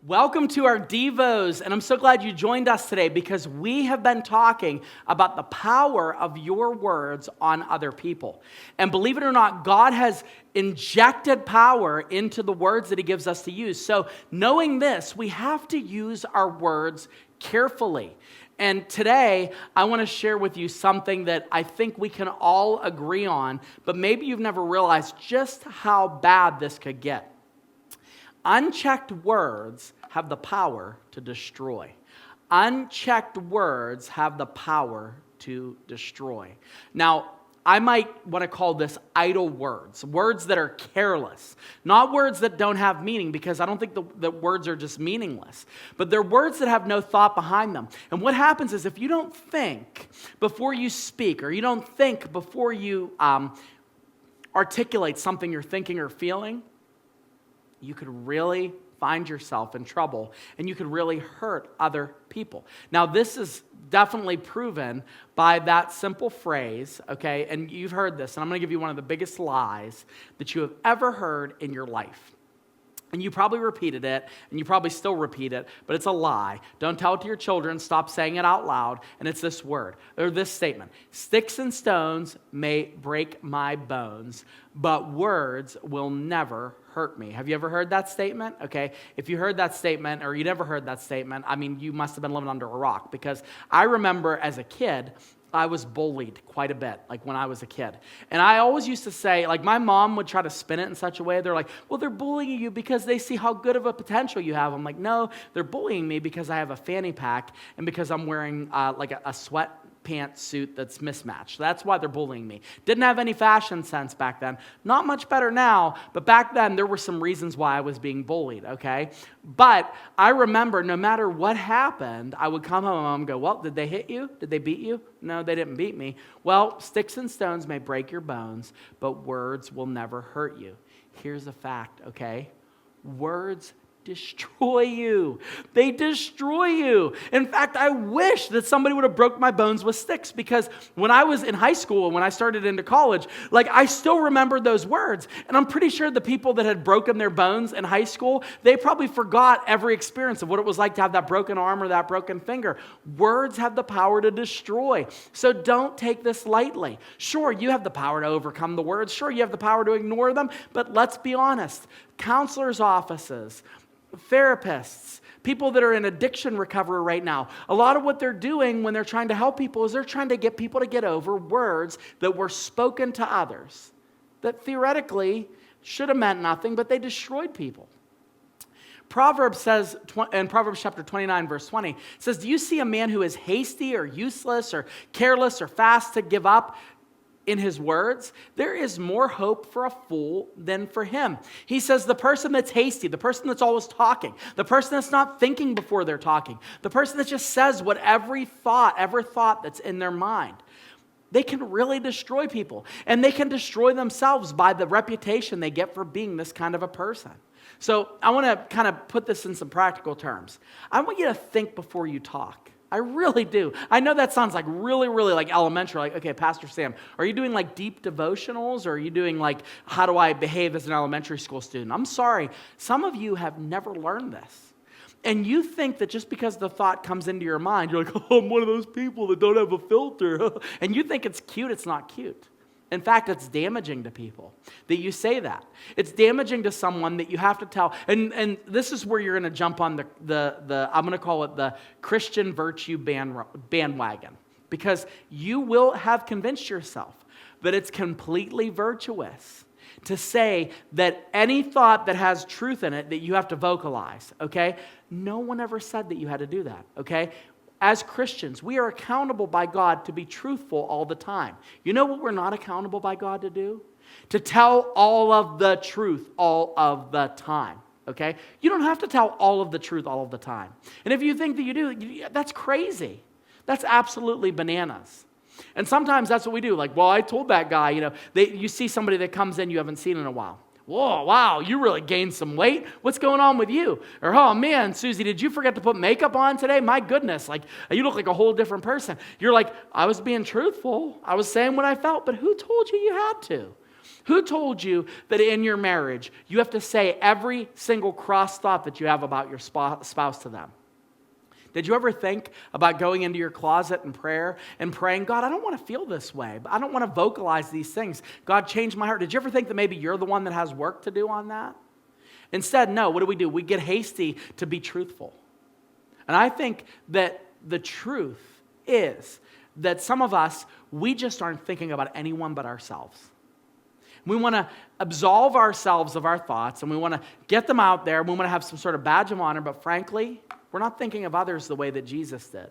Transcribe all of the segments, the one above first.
Welcome to our Devos, and I'm so glad you joined us today because we have been talking about the power of your words on other people. And believe it or not, God has injected power into the words that He gives us to use. So knowing this, we have to use our words carefully. And today, I want to share with you something that I think we can all agree on, but maybe you've never realized just how bad this could get. Unchecked words have the power to destroy. Unchecked words have the power to destroy. Now, I might want to call this idle words, words that are careless, not words that don't have meaning, because I don't think the words are just meaningless, but they're words that have no thought behind them. And what happens is if you don't think before you speak, or you don't think before you articulate something you're thinking or feeling, you could really find yourself in trouble, and you could really hurt other people. Now, this is definitely proven by that simple phrase, okay? And you've heard this, and I'm going to give you one of the biggest lies that you have ever heard in your life. And you probably repeated it, and you probably still repeat it, but it's a lie. Don't tell it to your children. Stop saying it out loud. And it's this word, or this statement. Sticks and stones may break my bones, but words will never hurt me. Have you ever heard that statement? Okay, if you heard that statement, or you never heard that statement, I mean, you must have been living under a rock, because I remember as a kid, I was bullied quite a bit, like when I was a kid. And I always used to say, like my mom would try to spin it in such a way, they're like, well, they're bullying you because they see how good of a potential you have. I'm like, no, they're bullying me because I have a fanny pack and because I'm wearing like a sweatpants suit that's mismatched. That's why they're bullying me. Didn't have any fashion sense back then. Not much better now, but back then there were some reasons why I was being bullied, okay? But I remember no matter what happened, I would come home and Mom would go, well, did they hit you? Did they beat you? No, they didn't beat me. Well, sticks and stones may break your bones, but words will never hurt you. Here's a fact, okay? Words destroy you. They destroy you. In fact, I wish that somebody would have broke my bones with sticks, because when I was in high school and when I started into college, like I still remembered those words. And I'm pretty sure the people that had broken their bones in high school, they probably forgot every experience of what it was like to have that broken arm or that broken finger. Words have the power to destroy. So don't take this lightly. Sure, you have the power to overcome the words. Sure, you have the power to ignore them. But let's be honest. Counselors' offices, therapists, people that are in addiction recovery right now, a lot of what they're doing when they're trying to help people is they're trying to get people to get over words that were spoken to others that theoretically should have meant nothing, but they destroyed people. Proverbs says, in Proverbs chapter 29, verse 20, it says, do you see a man who is hasty or useless or careless or fast to give up in his words? There is more hope for a fool than for him. He says the person that's hasty, the person that's always talking, the person that's not thinking before they're talking, the person that just says what every thought that's in their mind, they can really destroy people. And they can destroy themselves by the reputation they get for being this kind of a person. So I want to kind of put this in some practical terms. I want you to think before you talk. I really do. I know that sounds like really, really like elementary. Like, okay, Pastor Sam, are you doing like deep devotionals, or are you doing like, how do I behave as an elementary school student? I'm sorry. Some of you have never learned this. And you think that just because the thought comes into your mind, you're like, oh, I'm one of those people that don't have a filter. And you think it's cute. It's not cute. In fact, it's damaging to people that you say that. It's damaging to someone that you have to tell. And this is where you're going to jump on the I'm going to call it the Christian virtue bandwagon. Because you will have convinced yourself that it's completely virtuous to say that any thought that has truth in it that you have to vocalize, okay? No one ever said that you had to do that, okay? As Christians, we are accountable by God to be truthful all the time. You know what we're not accountable by God to do? To tell all of the truth all of the time, okay? You don't have to tell all of the truth all of the time. And if you think that you do, that's crazy. That's absolutely bananas. And sometimes that's what we do. Like, well, I told that guy, you see somebody that comes in you haven't seen in a while. Whoa, wow, you really gained some weight. What's going on with you? Or, oh man, Susie, did you forget to put makeup on today? My goodness, like you look like a whole different person. You're like, I was being truthful. I was saying what I felt, but who told you you had to? Who told you that in your marriage you have to say every single cross thought that you have about your spouse to them? Did you ever think about going into your closet in prayer and praying, God, I don't want to feel this way, but I don't want to vocalize these things. God, change my heart. Did you ever think that maybe you're the one that has work to do on that? Instead, no, what do? We get hasty to be truthful. And I think that the truth is that some of us, we just aren't thinking about anyone but ourselves. We want to absolve ourselves of our thoughts, and we want to get them out there, and we want to have some sort of badge of honor, but frankly, we're not thinking of others the way that Jesus did.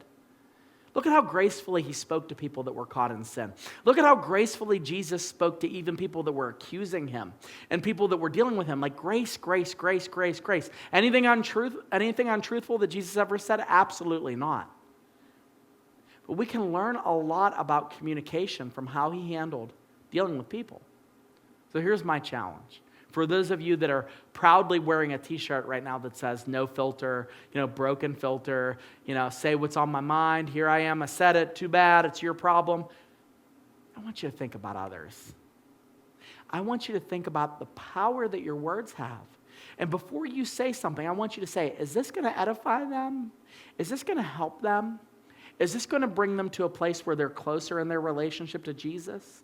Look at how gracefully he spoke to people that were caught in sin. Look at how gracefully Jesus spoke to even people that were accusing him and people that were dealing with him. Like grace, grace, grace, grace, grace. Anything untruthful that Jesus ever said? Absolutely not. But we can learn a lot about communication from how he handled dealing with people. So here's my challenge. For those of you that are proudly wearing a t-shirt right now that says no filter, broken filter, say what's on my mind, here I am, I said it, too bad, it's your problem. I want you to think about others. I want you to think about the power that your words have. And before you say something, I want you to say, is this going to edify them? Is this going to help them? Is this going to bring them to a place where they're closer in their relationship to Jesus?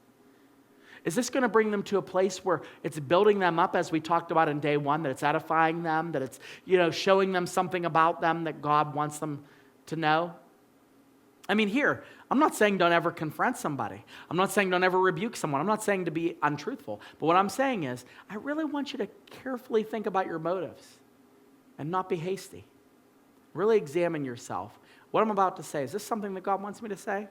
Is this going to bring them to a place where it's building them up, as we talked about in day one, that it's edifying them, that it's, showing them something about them that God wants them to know? I mean, here, I'm not saying don't ever confront somebody. I'm not saying don't ever rebuke someone. I'm not saying to be untruthful. But what I'm saying is, I really want you to carefully think about your motives and not be hasty. Really examine yourself. What I'm about to say, is this something that God wants me to say?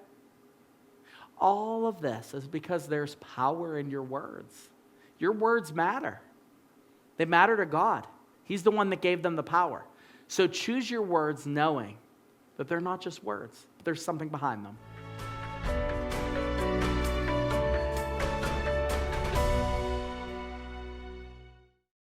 All of this is because there's power in your words. Your words matter. They matter to God. He's the one that gave them the power. So choose your words knowing that they're not just words, but there's something behind them.